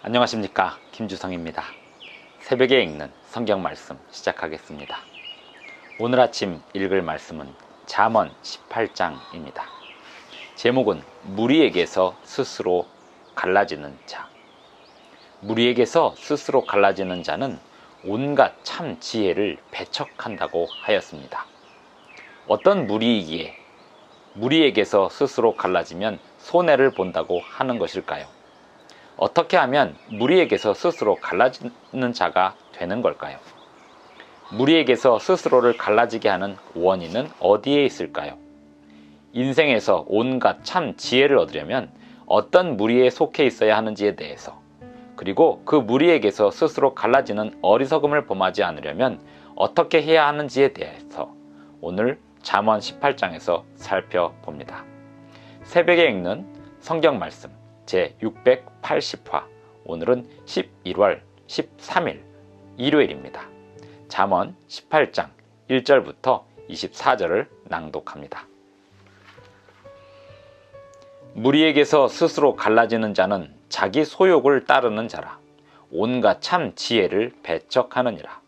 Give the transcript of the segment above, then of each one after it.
안녕하십니까, 김주성입니다. 새벽에 읽는 성경 말씀 시작하겠습니다. 오늘 아침 읽을 말씀은 잠언 18장입니다. 제목은 무리에게서 스스로 갈라지는 자. 무리에게서 스스로 갈라지는 자는 온갖 참 지혜를 배척한다고 하였습니다. 어떤 무리이기에 무리에게서 스스로 갈라지면 손해를 본다고 하는 것일까요? 어떻게 하면 무리에게서 스스로 갈라지는 자가 되는 걸까요? 무리에게서 스스로를 갈라지게 하는 원인은 어디에 있을까요? 인생에서 온갖 참 지혜를 얻으려면 어떤 무리에 속해 있어야 하는지에 대해서, 그리고 그 무리에게서 스스로 갈라지는 어리석음을 범하지 않으려면 어떻게 해야 하는지에 대해서 오늘 잠언 18장에서 살펴봅니다. 새벽에 읽는 성경 말씀 제680화, 오늘은 11월 13일 일요일입니다. 잠언 18장 1절부터 24절을 낭독합니다. 무리에게서 스스로 갈라지는 자는 자기 소욕을 따르는 자라. 온갖 참 지혜를 배척하느니라.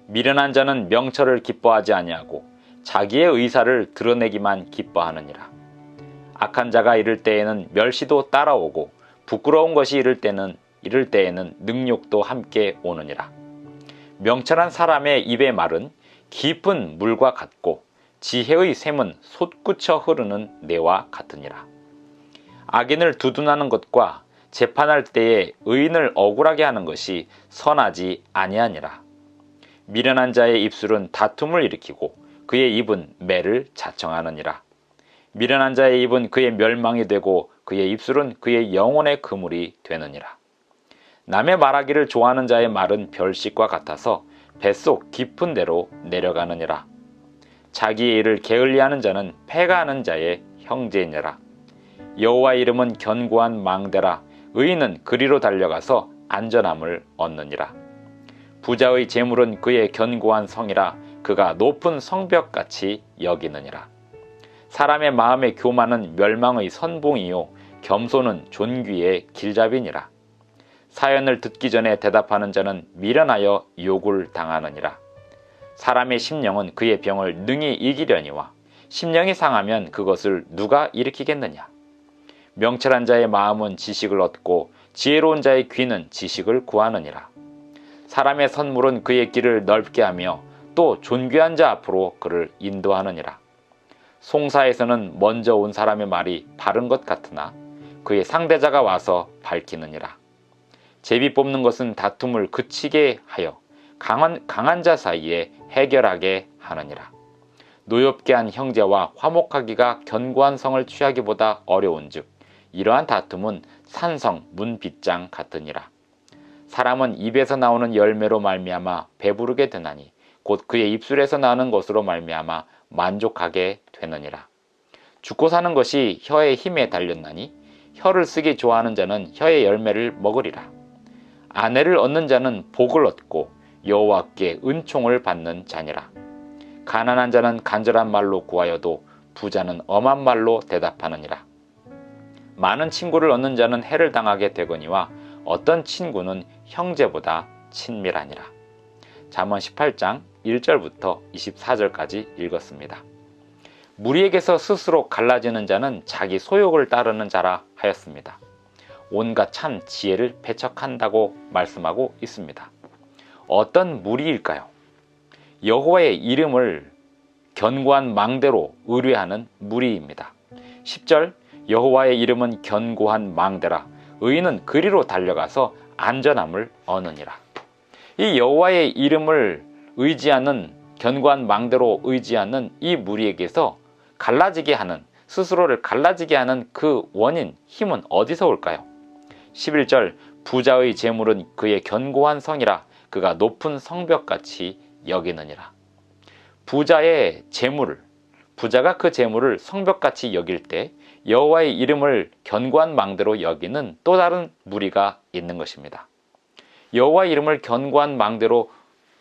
미련한 자는 명철을 기뻐하지 아니하고 자기의 의사를 드러내기만 기뻐하느니라. 악한 자가 이를 때에는 멸시도 따라오고 부끄러운 것이 이를 때에는 능욕도 함께 오느니라. 명철한 사람의 입의 말은 깊은 물과 같고 지혜의 샘은 솟구쳐 흐르는 내와 같으니라. 악인을 두둔하는 것과 재판할 때에 의인을 억울하게 하는 것이 선하지 아니하니라. 미련한 자의 입술은 다툼을 일으키고 그의 입은 매를 자청하느니라. 미련한 자의 입은 그의 멸망이 되고 그의 입술은 그의 영혼의 그물이 되느니라. 남의 말하기를 좋아하는 자의 말은 별식과 같아서 뱃속 깊은 데로 내려가느니라. 자기의 일을 게을리하는 자는 패가하는 자의 형제이니라. 여호와의 이름은 견고한 망대라. 의인은 그리로 달려가서 안전함을 얻느니라. 부자의 재물은 그의 견고한 성이라. 그가 높은 성벽같이 여기느니라. 사람의 마음의 교만은 멸망의 선봉이요 겸손은 존귀의 길잡이니라. 사연을 듣기 전에 대답하는 자는 미련하여 욕을 당하느니라. 사람의 심령은 그의 병을 능히 이기려니와 심령이 상하면 그것을 누가 일으키겠느냐. 명철한 자의 마음은 지식을 얻고 지혜로운 자의 귀는 지식을 구하느니라. 사람의 선물은 그의 길을 넓게 하며 또 존귀한 자 앞으로 그를 인도하느니라. 송사에서는 먼저 온 사람의 말이 바른 것 같으나 그의 상대자가 와서 밝히느니라. 제비 뽑는 것은 다툼을 그치게 하여 강한 자 사이에 해결하게 하느니라. 노엽게 한 형제와 화목하기가 견고한 성을 취하기보다 어려운즉 이러한 다툼은 산성 문빗장 같으니라. 사람은 입에서 나오는 열매로 말미암아 배부르게 되나니 곧 그의 입술에서 나는 것으로 말미암아 만족하게 되느니라. 죽고 사는 것이 혀의 힘에 달렸나니 혀를 쓰기 좋아하는 자는 혀의 열매를 먹으리라. 아내를 얻는 자는 복을 얻고 여호와께 은총을 받는 자니라. 가난한 자는 간절한 말로 구하여도 부자는 엄한 말로 대답하느니라. 많은 친구를 얻는 자는 해를 당하게 되거니와 어떤 친구는 형제보다 친밀하니라. 잠언 18장 1절부터 24절까지 읽었습니다. 무리에게서 스스로 갈라지는 자는 자기 소욕을 따르는 자라 하였습니다. 온갖 참 지혜를 배척한다고 말씀하고 있습니다. 어떤 무리일까요? 여호와의 이름을 견고한 망대로 의뢰하는 무리입니다. 10절 여호와의 이름은 견고한 망대라. 의인은 그리로 달려가서 안전함을 얻느니라. 이 여호와의 이름을 의지하는 견고한 망대로 의지하는 이 무리에게서 갈라지게 하는, 스스로를 갈라지게 하는 그 원인, 힘은 어디서 올까요? 11절 부자의 재물은 그의 견고한 성이라. 그가 높은 성벽같이 여기느니라. 부자의 재물을, 부자가 그 재물을 성벽같이 여길 때 여호와의 이름을 견고한 망대로 여기는 또 다른 무리가 있는 것입니다. 여호와의 이름을 견고한 망대로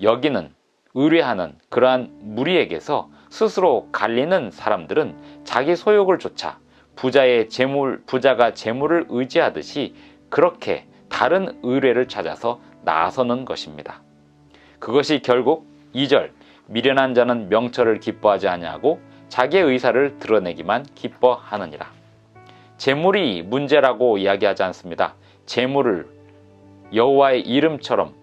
여기는, 의뢰하는 그러한 무리에게서 스스로 갈리는 사람들은 자기 소욕을 좇아 부자가 재물을 의지하듯이 그렇게 다른 의뢰를 찾아서 나서는 것입니다. 그것이 결국 2절 미련한 자는 명철을 기뻐하지 아니하고 자기의 의사를 드러내기만 기뻐하느니라. 재물이 문제라고 이야기하지 않습니다. 재물을 여호와의 이름처럼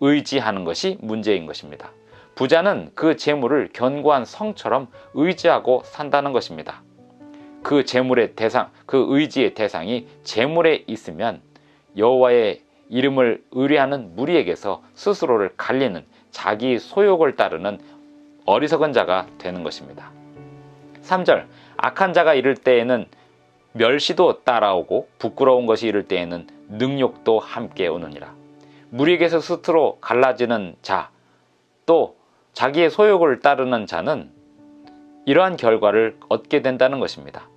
의지하는 것이 문제인 것입니다. 부자는 그 재물을 견고한 성처럼 의지하고 산다는 것입니다. 그 재물의 대상, 그 의지의 대상이 재물에 있으면 여호와의 이름을 의뢰하는 무리에게서 스스로를 갈리는 자기 소욕을 따르는 어리석은 자가 되는 것입니다. 3절 악한 자가 이를 때에는 멸시도 따라오고 부끄러운 것이 이를 때에는 능욕도 함께 오느니라. 무리에게서 스스로 갈라지는 자, 또 자기의 소욕을 따르는 자는 이러한 결과를 얻게 된다는 것입니다.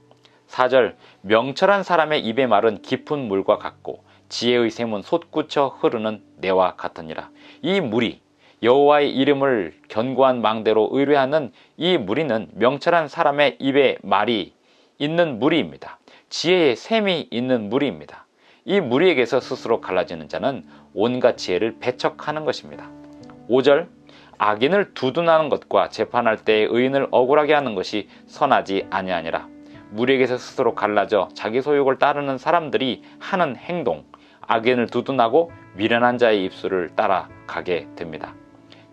4절 명철한 사람의 입의 말은 깊은 물과 같고 지혜의 샘은 솟구쳐 흐르는 내와 같으니라. 이 무리, 여호와의 이름을 견고한 망대로 의뢰하는 이 무리는 명철한 사람의 입에 말이 있는 무리입니다. 지혜의 샘이 있는 무리입니다. 이 무리에게서 스스로 갈라지는 자는 온갖 지혜를 배척하는 것입니다. 5절 악인을 두둔하는 것과 재판할 때의 의인을 억울하게 하는 것이 선하지 아니하니라. 무리에게서 스스로 갈라져 자기 소욕을 따르는 사람들이 하는 행동, 악인을 두둔하고 미련한 자의 입술을 따라가게 됩니다.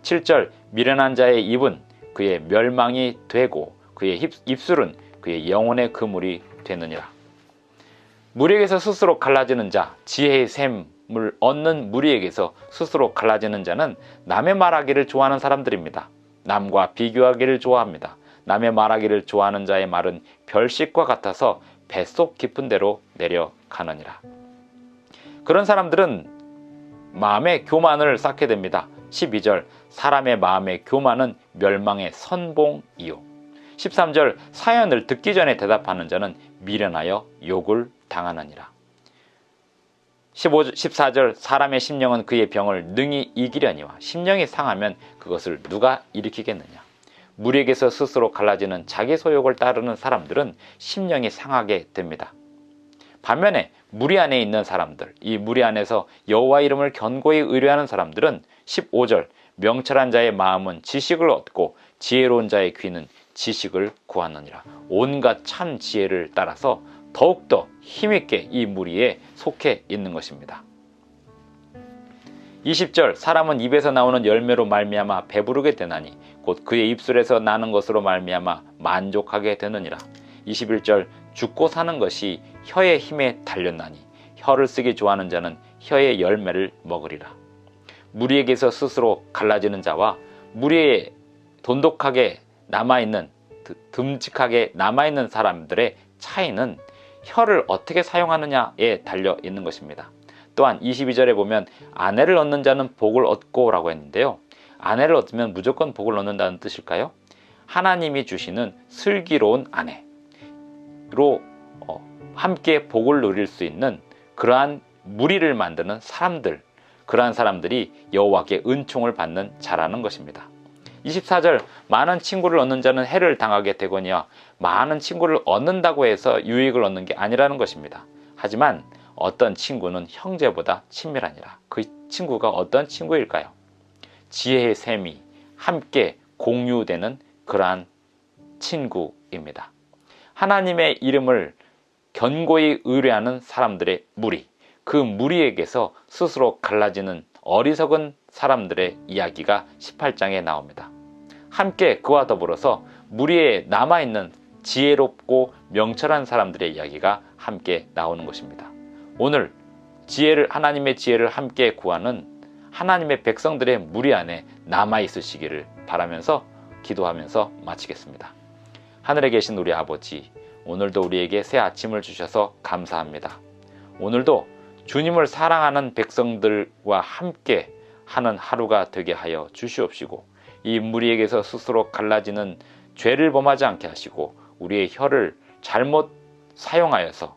7절 미련한 자의 입은 그의 멸망이 되고 그의 입술은 그의 영혼의 그물이 되느니라. 무리에게서 스스로 갈라지는 자, 지혜의 샘을 얻는 무리에게서 스스로 갈라지는 자는 남의 말하기를 좋아하는 사람들입니다. 남과 비교하기를 좋아합니다. 남의 말하기를 좋아하는 자의 말은 별식과 같아서 뱃속 깊은 데로 내려가느니라. 그런 사람들은 마음의 교만을 쌓게 됩니다. 12절 사람의 마음의 교만은 멸망의 선봉이요. 13절 사연을 듣기 전에 대답하는 자는 미련하여 욕을 당하느니라. 14절 사람의 심령은 그의 병을 능히 이기려니와 심령이 상하면 그것을 누가 일으키겠느냐. 무리에게서 스스로 갈라지는 자기 소욕을 따르는 사람들은 심령이 상하게 됩니다. 반면에 무리 안에 있는 사람들, 이 무리 안에서 여호와 이름을 견고히 의뢰하는 사람들은 15절 명철한 자의 마음은 지식을 얻고 지혜로운 자의 귀는 지식을 구하느니라. 온갖 참 지혜를 따라서 더욱더 힘있게 이 무리에 속해 있는 것입니다. 20절 사람은 입에서 나오는 열매로 말미암아 배부르게 되나니 곧 그의 입술에서 나는 것으로 말미암아 만족하게 되느니라. 21절 죽고 사는 것이 혀의 힘에 달렸나니 혀를 쓰기 좋아하는 자는 혀의 열매를 먹으리라. 무리에게서 스스로 갈라지는 자와 무리에 돈독하게 남아있는 듬직하게 남아있는 사람들의 차이는 혀를 어떻게 사용하느냐에 달려 있는 것입니다. 또한 22절에 보면 아내를 얻는 자는 복을 얻고 라고 했는데요. 아내를 얻으면 무조건 복을 얻는다는 뜻일까요? 하나님이 주시는 슬기로운 아내로 함께 복을 누릴 수 있는 그러한 무리를 만드는 사람들, 그러한 사람들이 여호와께 은총을 받는 자라는 것입니다. 24절 많은 친구를 얻는 자는 해를 당하게 되거니와 많은 친구를 얻는다고 해서 유익을 얻는 게 아니라는 것입니다. 하지만 어떤 친구는 형제보다 친밀하니라. 그 친구가 어떤 친구일까요? 지혜의 샘이 함께 공유되는 그러한 친구입니다. 하나님의 이름을 견고히 의뢰하는 사람들의 무리, 그 무리에게서 스스로 갈라지는 어리석은 사람들의 이야기가 18장에 나옵니다. 함께 그와 더불어서 무리에 남아있는 지혜롭고 명철한 사람들의 이야기가 함께 나오는 것입니다. 오늘 하나님의 지혜를 함께 구하는 하나님의 백성들의 무리 안에 남아있으시기를 바라면서 기도하면서 마치겠습니다. 하늘에 계신 우리 아버지, 오늘도 우리에게 새 아침을 주셔서 감사합니다. 오늘도 주님을 사랑하는 백성들과 함께 하는 하루가 되게 하여 주시옵시고 이 무리에게서 스스로 갈라지는 죄를 범하지 않게 하시고 우리의 혀를 잘못 사용하여서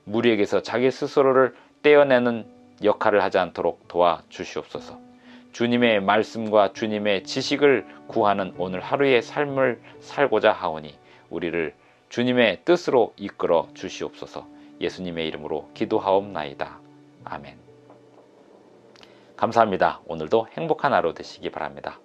무리에게서 자기 스스로를 떼어내는 역할을 하지 않도록 도와주시옵소서. 주님의 말씀과 주님의 지식을 구하는 오늘 하루의 삶을 살고자 하오니 우리를 주님의 뜻으로 이끌어 주시옵소서. 예수님의 이름으로 기도하옵나이다. 아멘. 감사합니다. 오늘도 행복한 하루 되시기 바랍니다.